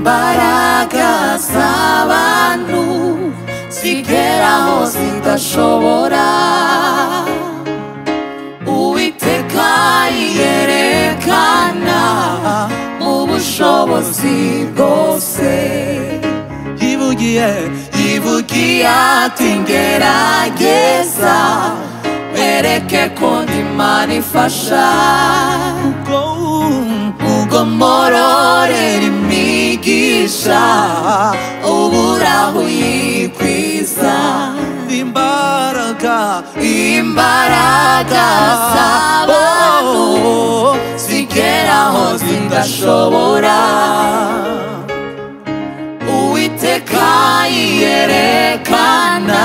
imbaraga z'abantu zigeraho zidashobora Uwiteka yerekana mu bushobozi bwose yivugiye ati ngerageza wereke ko ndi Imana ifasha ugomororera imigisha uburaho yikwiza imbaraga z'abantu zigeraho zidashobora Uwiteka yerekana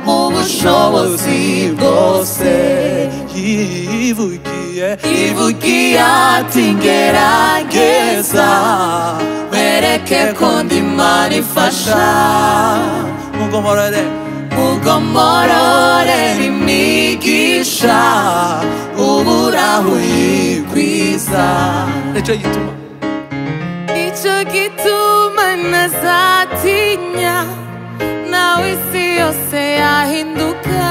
mu bushobozi bwose yivugiye ati ngerageza wereke ko ndi Imana ifasha ugomororera imigisha uburaho yikwiza Ico gituma ntazatinya nawe isi yose yahinduka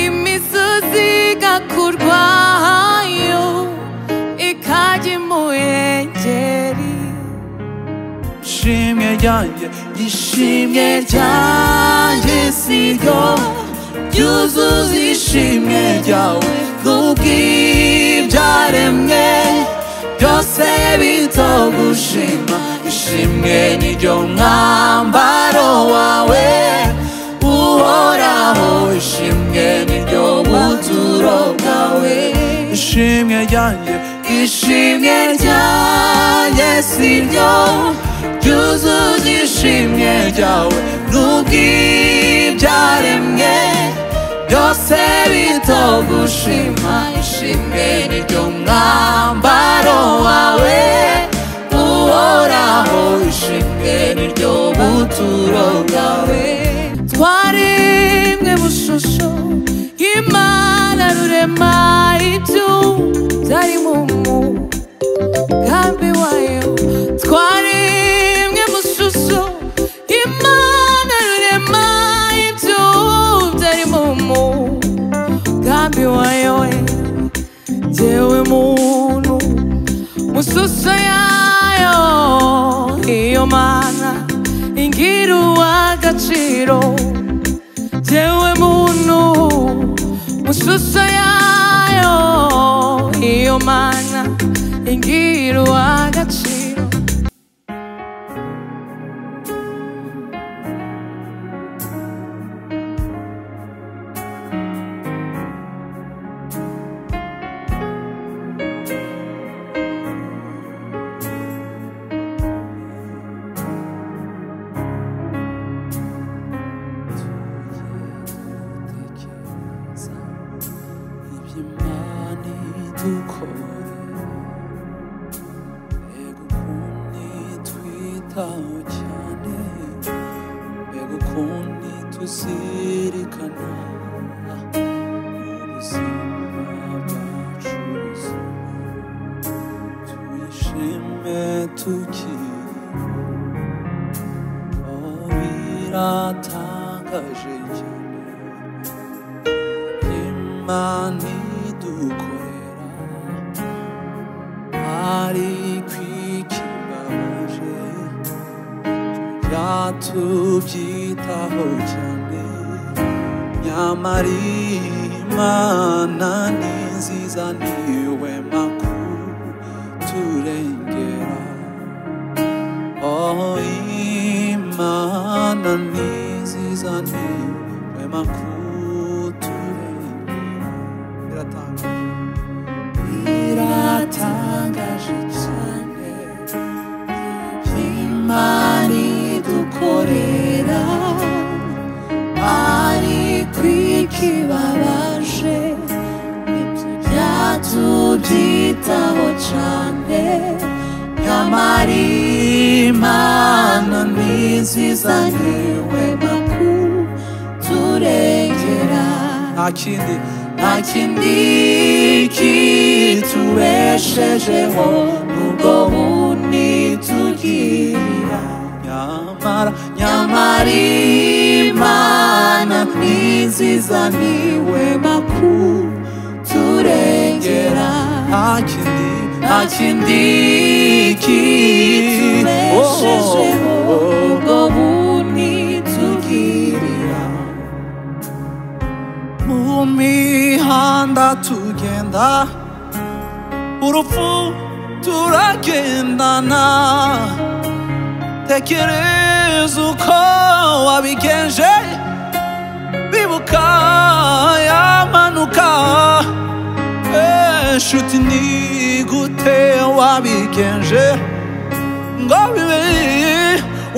imisozi igakurwayo ikajya imuyengeri ishimwe ryanjye siryo ryuzuza ishimwe ryawe kubw'ibyaremwe byose bitogushima ishimwe niryo mwambaro wawe uhoraho ishimwe niryo buturo bwawe ishimwe ryanjye siryo ryuzuza ishimwe ryawe n'ubw'ibyaremwe byose bitogushima ishimwe niryo mwambaro wawe uhoraho ishimwe niryo buturo bwawe twarimwe bushusho y'Imana rurema ibyo byari mu mugambi wayo twarimwe bushusho y'Imana rurema ibyo byari mu mugambi wayo jewe muntu mushusho yayo iyo Mana ingira uw'agaciro jewe muntu mushusho yayo iyo Mana ingira uw'agaciro tuzirikana ubuzima bwacu tuyishime tukiriho biratangaje cyane Imana idukorera ariko ikibabaje tubyitaho cyane nyamara Imana ni nziza niwe makuru turengera Imana ni nziza niwe makuru turengera biratangaje cyane Imana idukorera ariko ikibabaje byatubyitaho cyane nyamara Imana ni nziza niwe makuru turengera nta kindi kitubeshejeho nubwo tugirira nyamara Imana ni nziza niwe makuru turengera nta kindi kitubeshejeho ubwo buntu tugirira mu mihanda tugenda urupfu turagendana tekereza uko wabigenje bibuka yamanuka nshuti ni gute wabigenje ngo bibe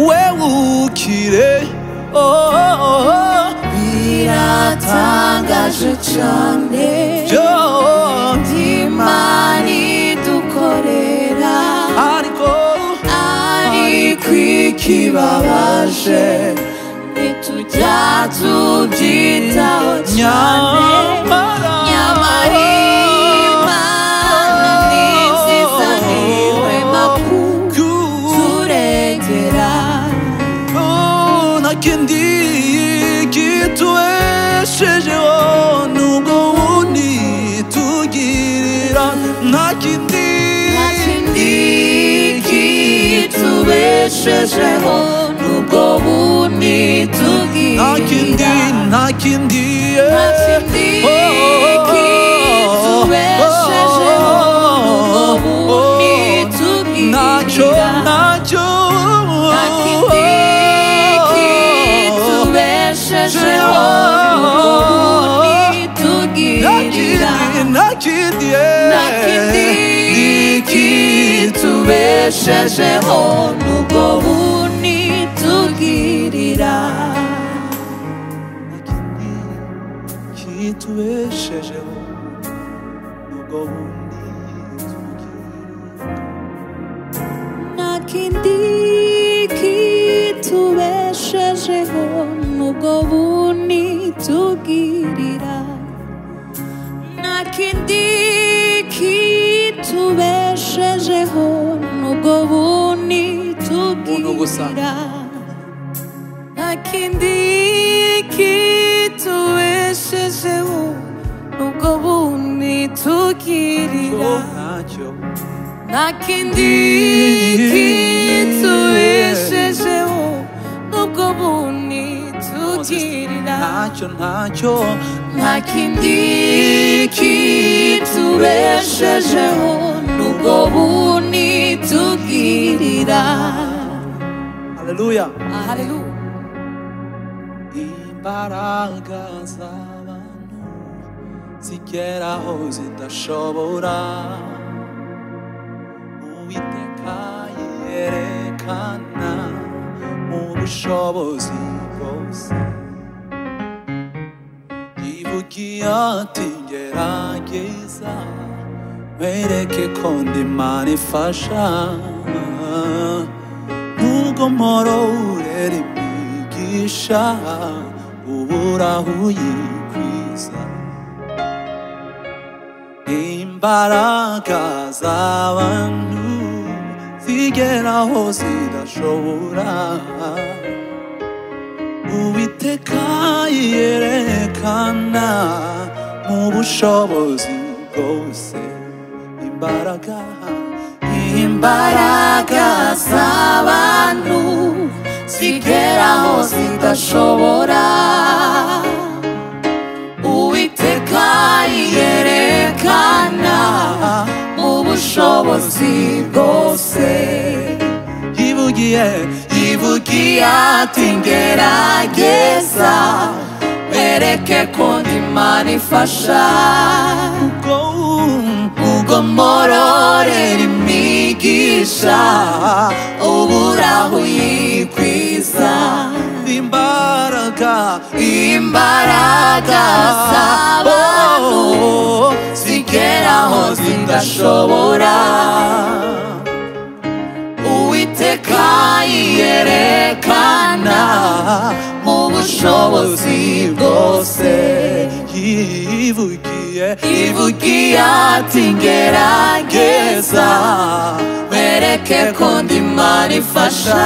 wewukire biratangaje cyane Imana idukorera ariko ikibabaje ntitujya tubyitaho cyane nyamara Imana ni nziza niwe makuru turengera nta kindi kitubeshejeho nubwo bundi tugirira nta kindi kitubeshejeho nubwo bundi tugirira nta kindi kitubeshejeho nubwo bundi tugirira ntacyo nta kindi kitubeshejeho nta kindi kitubeshejeho nubwo buntu tugirira kitubeshejeho nubwo buntu nta kindi kitubeshejeho nubwo buntu tugirira nta kindi kitubeshejeho nubwo buntu tugirira nta kindi kitubeshejeho nubwo buntu tugirira nta kindi kitubeshejeho nubwo buntu tugirira nta kindi kitubeshejeho nubwo buntu tugirira Haleluya Haleluya imbaraga z'abantu zigeraho zidashobora Uwiteka yerekana mu bushobozi bwose yivugiye ati gerageza wereke ko ndi Imana ifasha nubwo mpora urera imigisha ubura aho uyikwiza imbaraga z'abantu zigeraho zidashobora Uwiteka yerekana mu bushobozi bwose imbaraga z'abantu zigeraho zidashobora Uwiteka yerekana mu bushobozi bwose yivugiye ati ngerageza wereke ko ndi Imana ifasha ubwo mpororera imigisha ubura aho uyikwiza imbaraga z'abantu zigeraho zidashobora Uwiteka yerekana mu bushobozi bwose yivugiye ati ngerageza wereke nkwereke ko ndi Imana ifasha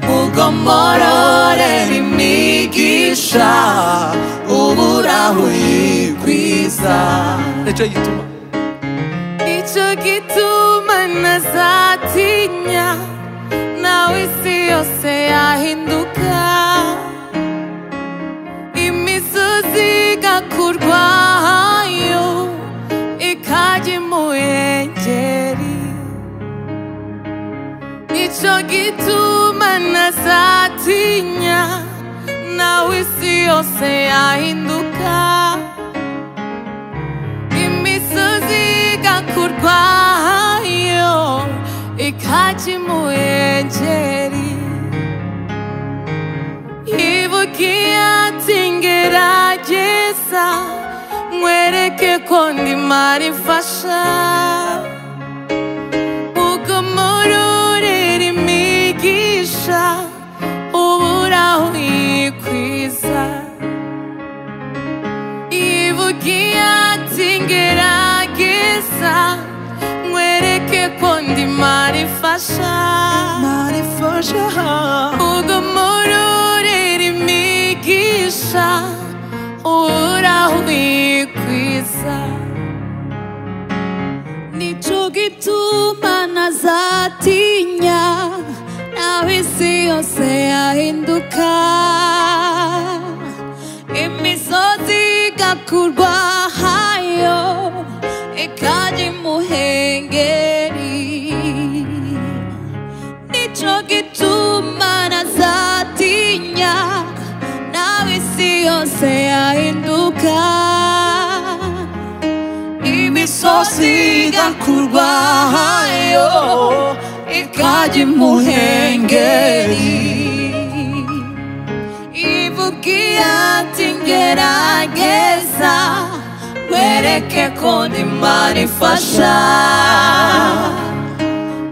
mugomororera imigisha uburaho yikwiza nicyo gituma ntazatinya nawe isi yose yahinduka imisozi igakurwayo ikajya imuhengeri nicyo gituma ntazatinya nawe isi yose yahinduka imisozi igakurwayo ikajya imuhengeri yivugiye ati ngerageza nkwereke ko ndi Imana ifasha mugomororera imigisha uburaho yikwiza yivugiye ati ngerageza nkwereke ko ndi Imana ifasha mugomororera imigisha uburaho yikwiza nicyo gituma ntazatinya nawe isi yose yahinduka imisozi igakurwayo ikajya imuhengeri nicyo gituma ntazatinya nawe isi yose yahinduka imisozi igakurwayo ikajya imuhengeri ivugiye ati ngerageza nkwereke ko ndi Imana ifasha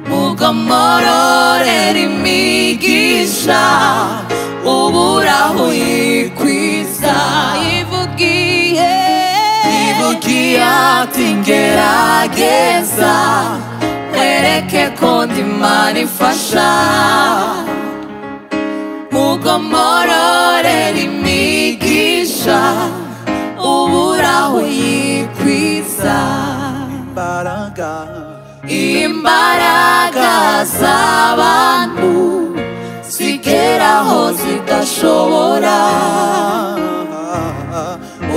mugomororera imigisha uburaho yikwiza ivugiye ati ngerageza nkwereke ko ndi Imana ifasha mugomororera imigisha uburaho yikwiza imbaraga z'abantu zigeraho zidashobora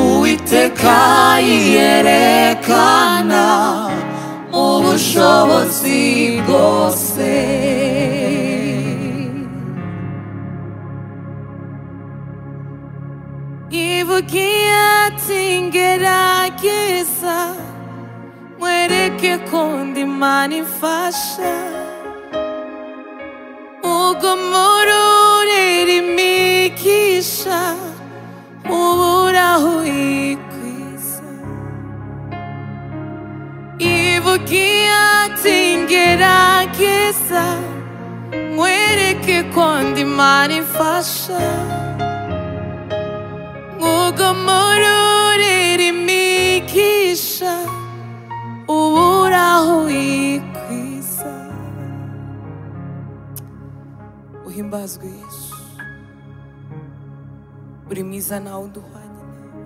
Uwiteka yiyerekana mu bushobozi bwose yivugiye ati ngerageza nkwereke ko ndi Imana ifasha mugomororera imigisha uburaho yikwiza yivugiye ati ngerageza nkwereke ko ndi Imana ifasha mugomororera imigisha uburaho yikwiza uhimbazwe Yesu uri mwiza nawe uduhwanye nawe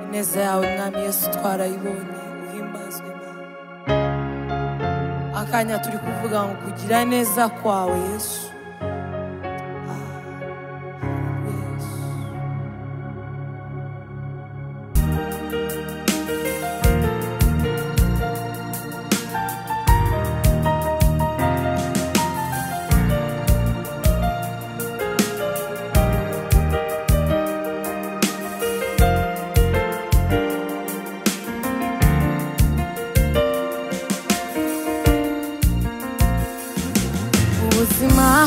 ineza yawe mwami Yesu twarayibonye uhimbazwe nawe akanya turi kuvuga ngo kugira neza kwawe Yesu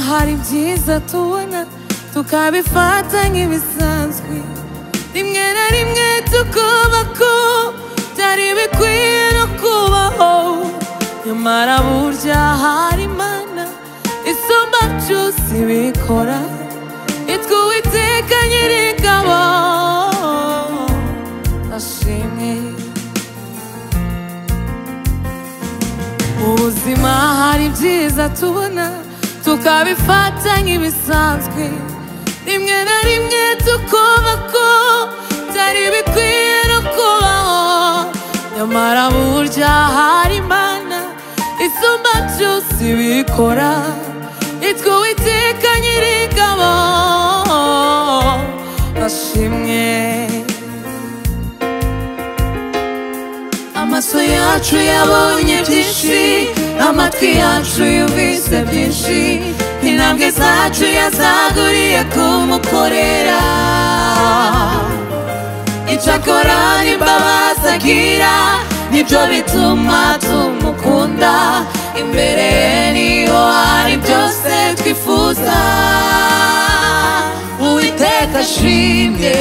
hari byiza tubona tukabifata nk'ibisanzwe rimwe na rimwe tukumva ko byari bikwiye no kubaho nyamara burya hari Imana isumba byose ibikora yitwa Uwiteka Nyiringabo ashimwe ubuzima hari ibyiza tubona tukabifata nk'ibisanzwe, rimwe na rimwe tukumva ko byari bikwiye no kubaho, nyamara burya hari Imana isumba byose ibikora, itwa Uwiteka Nyir'ingabo. Ashimwe. Amaso yacu yabonye byinshi, amatwi yacu yumvise byinshi, intambwe zacu yazaguriye kumukorera, icyakora n'imbabazi agira nibyo bituma tumukunda, imbere ye niho hari byose twifuza. Uwiteka ashimwe,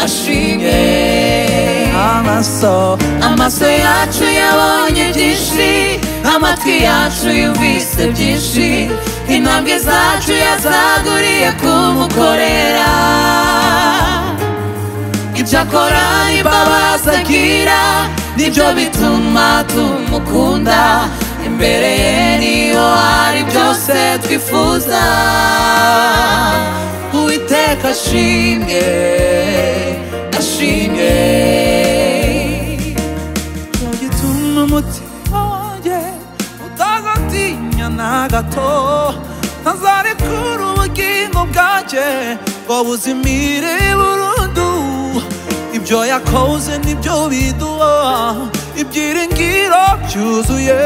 ashimwe. Amaso yacu yabonye byinshi, amatwi yacu yumvise byinshi, intambwe zacu yazaguriye kumukorera, icyakora n'imbabazi agira nibyo bituma tumukunda, imbere ye niho hari byose twifuza. Uwiteka ashimwe, ashimwe. gituma umutima wanjye utazatinya na gato, ntazarekura ubugingo bwanjye ngo buzimire burundu, ibyo yakoze nibyo biduha ibyiringiro byuzuye,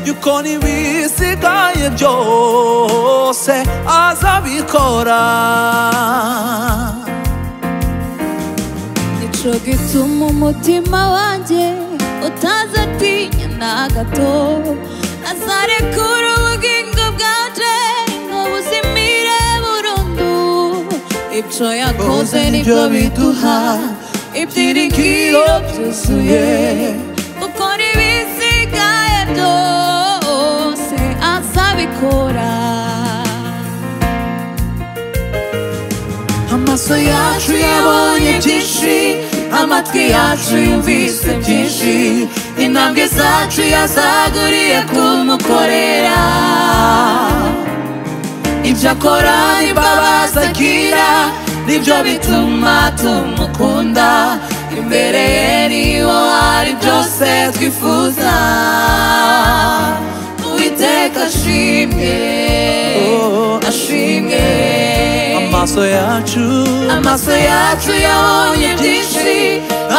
yuko n'ibisigaye byose azabikora. Nico gituma umutima wanjye utazatinya na gato, azarekura ubugingo bwanjye ngo buzimire burundu, ibyo yakoze nibyo biduha ibyiringiro byuzuye, kuko n'ibisigaye byose azabikora. Amaso yacu yabonye byinshi, amatwi yacu yumvise byinshi, intambwe zacu yazaguriye kumukorera, ibyo akora n'imbabazi agira nibyo bituma tumukunda, imbere ye niho hari byose twifuza. Uwiteka ashimwe, ashimwe. Amaso yacu yabonye byinshi,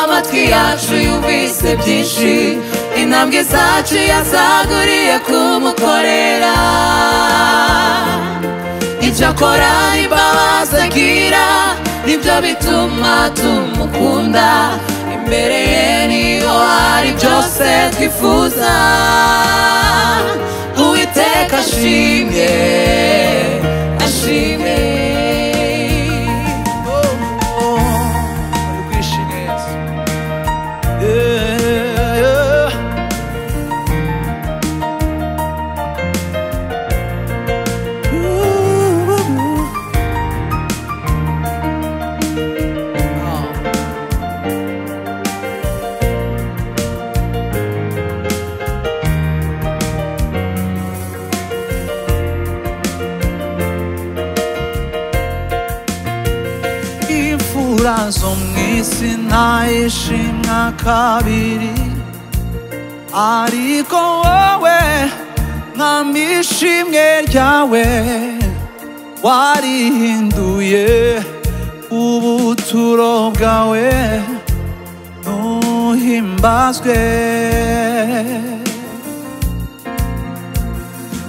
amatwi yacu yumvise byinshi, intambwe zacu yazaguriye kumukorera, ibyo akora n'imbabazi agira nibyo bituma tumukunda, imbere ye niho hari byose twifuza. Uwiteka ashimwe, ashimwe. zo mw'isi ntayishimwa kabiri, ariko wowe mwami ishimwe ryawe warihinduye ubuturo bwawe nuhimbazwe.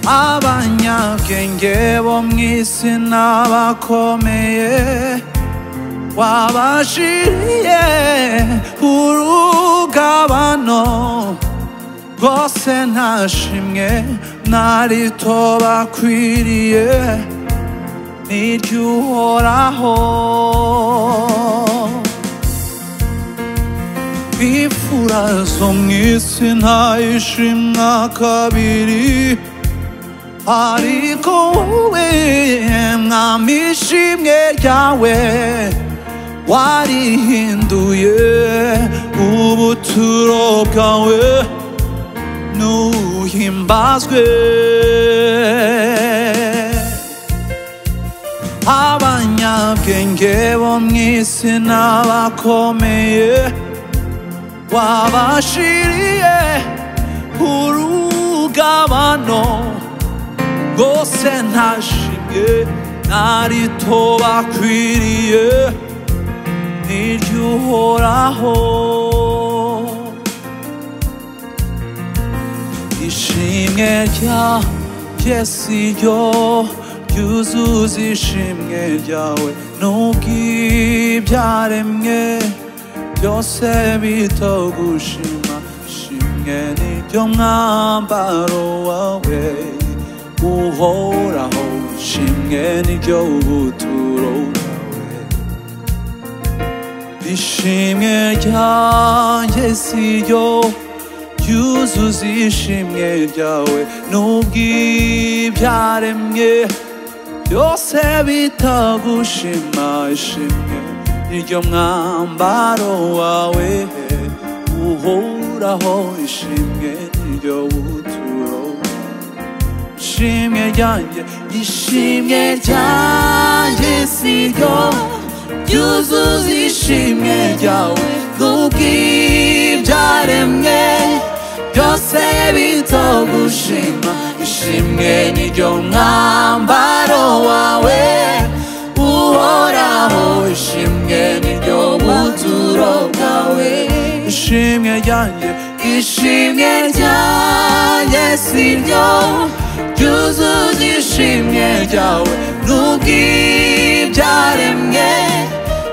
Abanyabwenge bo mw'isi n'abakomeye wabashiriye urugabano rwose, nta shimwe na rito bakwiriye n'iry'uhoraho. Imfura zo mw'isi ntayishimwa kabiri, ariko wowe mwami ishimwe ryawe warihinduye ubuturo bwawe 누himbazwe abanyabwenge bo mw'isi n'abakomeye wabashiriye urugabano rwose nta shimwe na rito bakwiriye n'iry'uhoraho ishimwe ryanjye si ryo ryuzuza ishimwe ryawe n'ubw'ibyaremwe byose bitogushima ishimwe niryo mwambaro wawe uhoraho ishimwe niryo buturo bwawe ishimwe ryanjye si ryo ryuzuza ishimwe ryawe n'ubw'ibyaremwe byose bitagushima ishimwe niryo mwambaro wawe uhoraho ishimwe niryo buturo ishimwe ryanjye si ryo ryuzuza ishimwe ryawe n'ubw'ibyaremwe byose bitogushima ishimwe niryo mwambaro wawe uhoraho ishimwe niryo buturo bwawe ishimwe ryanjye si ryo ryuzuza ishimwe ryawe n'ubw'ibyaremwe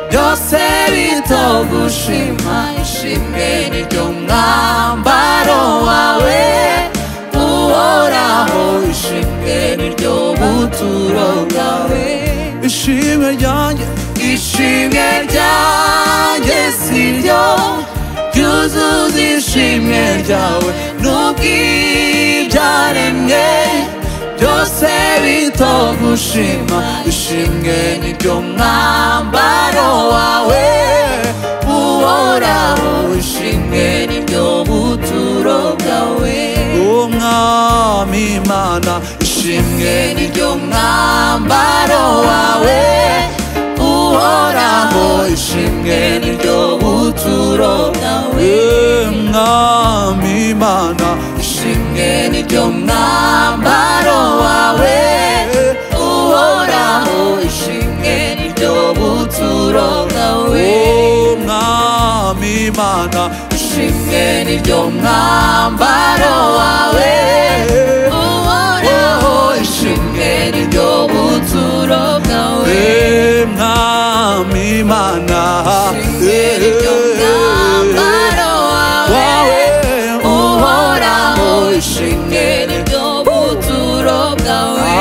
byose bitogushima ishimwe niryo mwambaro wawe uhoraho ishimwe niryo buturo bwawe ishimwe ryanjye si ryo ryuzuza ishimwe ryawe n'ubw'ibyaremwe byose bitogushima ishimwe niryo mwambaro wawe uhoraho ishimwe niryo buturo bwawe umwami Imana ishimwe niryo mwambaro wawe uhoraho ishimwe niryo buturo bwawe umwami Imana ishimwe niryo mwambaro wawe uhoraho ishimwe niryo buturo bwawe umwami Imana ishimwe niryo mwambaro wawe uhoraho ishimwe niryo buturo bwawe umwami Imana ishimwe niryo mwambaro wawe uhoraho ishimwe niryo buturo bwawe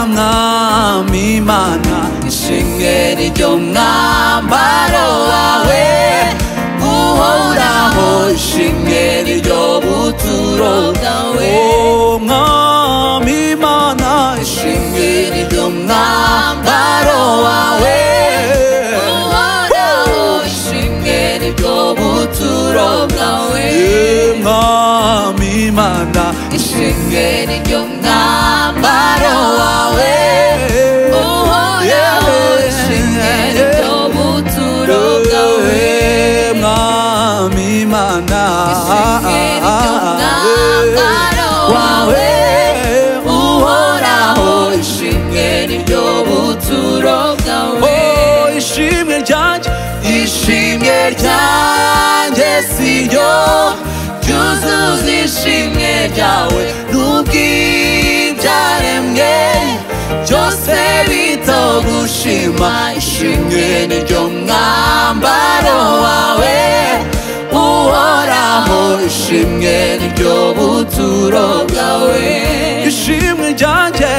umwami Imana ishimwe niryo mwambaro wawe uhoraho ishimwe niryo buturo bwawe umwami Imana ishimwe niryo mwambaro wawe uhoraho ishimwe niryo buturo bwawe umwami Imana ishimwe niryo mwambaro wawe uhoraho ishimwe niryo buturo bwawe umwami Imana ishimwe niryo mwambaro wawe uhoraho ishimwe niryo buturo bwawe ishimwe ryanjye si ryo ryuzuza ishimwe ryawe n'ubw'ibyaremwe byose bitogushima ishimwe niryo mwambaro wawe uhoraho ishimwe niryo buturo bwawe ishimwe ryanjye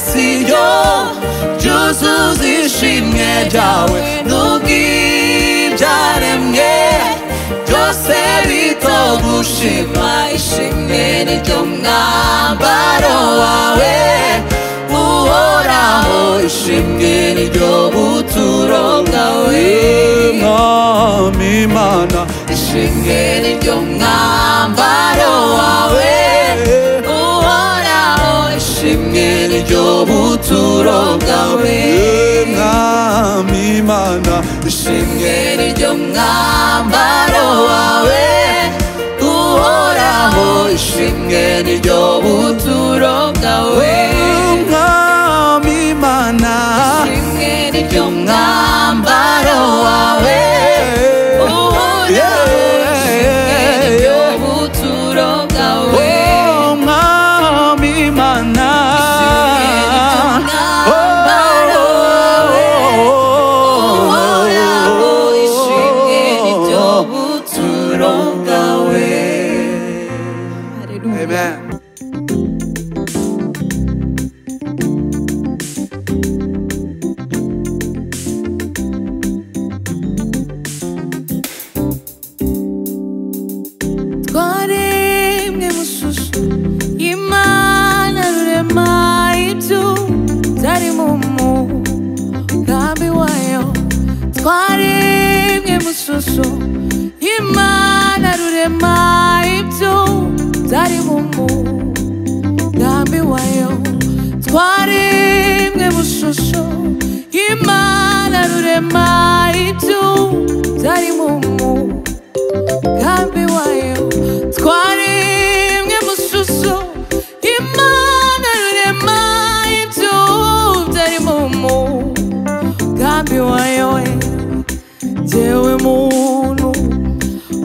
si ryo ryuzuza ishimwe ryawe n'ubw'ibyaremwe byose bitogushima ishimwe niryo mwambaro wawe uhoraho ishimwe niryo buturo bwawe mwami Imana ishimwe niryo mwambaro bwawe mwami Imana ishimwe niryo mwambaro wawe uhoraho ishimwe niryo buturo bwawe mwami Imana ishimwe niryo mwambaro wawe uhoraho ishimwe niryo buturo bwawe mwami Imana Amen. twaremwe mu shusho y'Imana rurema ibyo byari mu mugambi wayo twaremwe mu shusho y'Imana rurema ibyo byari mu mugambi wayo twaremwe mu shusho y'Imana rurema ibyo byari mu mugambi wayo twaremwe mu shusho y'Imana rurema ibyo byari mu mugambi wayo jyewe muntu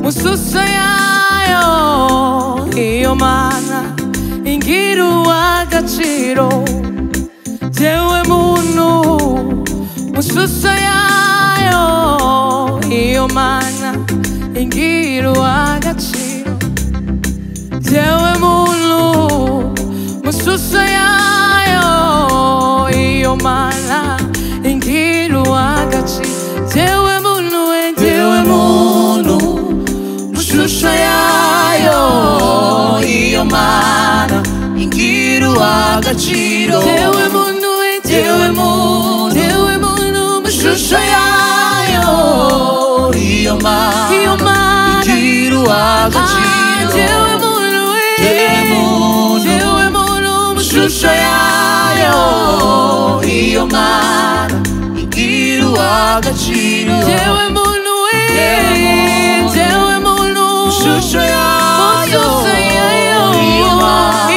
mu shusho yayo iyo Mana ingira uw'agaciro jyewe muntu mu shusho yayo iyo Mana ingira uw'agaciro jyewe muntu mu shusho yayo iyo Mana ingira uw'agaciro jyewe muntu jyewe muntu mu shusho yayo iyo Mana ingira uw'agaciro jyewe muntu jyewe muntu mu shusho yayo iyo Mana ingira uw'agaciro jyewe muntu mu shusho yayo iyo Mana ingira uw'agaciro jyewe muntu mu shusho yayo iyo Mana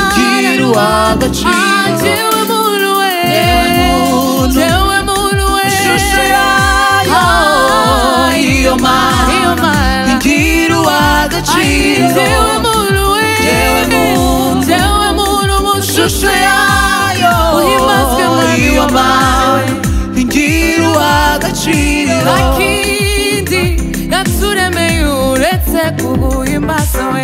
ingira uw'agaciro jyewe muntu mu shusho yayo iyo Mana ingira uw'agaciro jyewe muntu mu shusho yayo iyo Mana ingira uw'agaciro ntakindi yaturemeye uretse kuguhimbaza we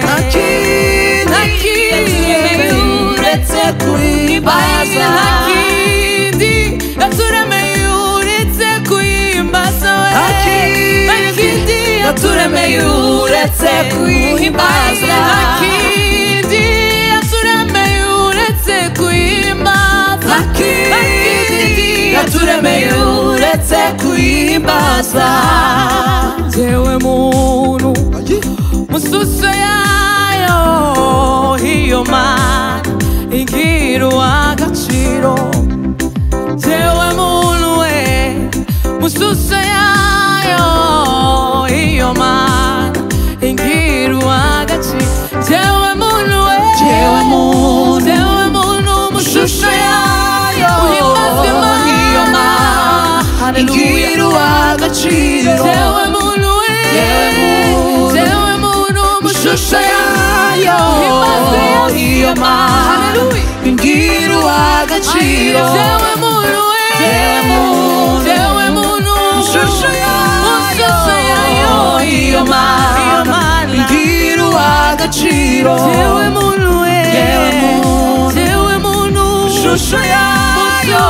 ntakindi uretse kuguhimbaza ntakindi yaturemeye uretse kuguhimbaza we ntakindi yaturemeye uretse kuguhimbaza ntakindi yaturemeye uretse kuguhimbaza ntakindi yaturemeye uretse kuguhimbaza jyewe muntu mu shusho yayo iyo Mana ingira uw'agaciro jyewe muntu mu shusho yayo iyo Mana ingira uw'agaciro jyewe muntu mu shusho yayo iyo Mana ingira uw'agaciro jyewe muntu mu shusho yayo iyo Mana ingira uw'agaciro jyewe muntu mu shusho yayo iyo Mana ingira uw'agaciro jyewe muntu mu shusho yayo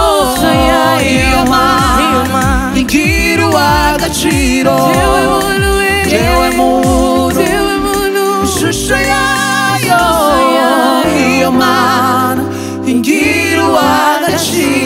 iyo Mana ingira uw'agaciro jyewe muntu mu shusho yayo iyo Mana ingira uw'agaciro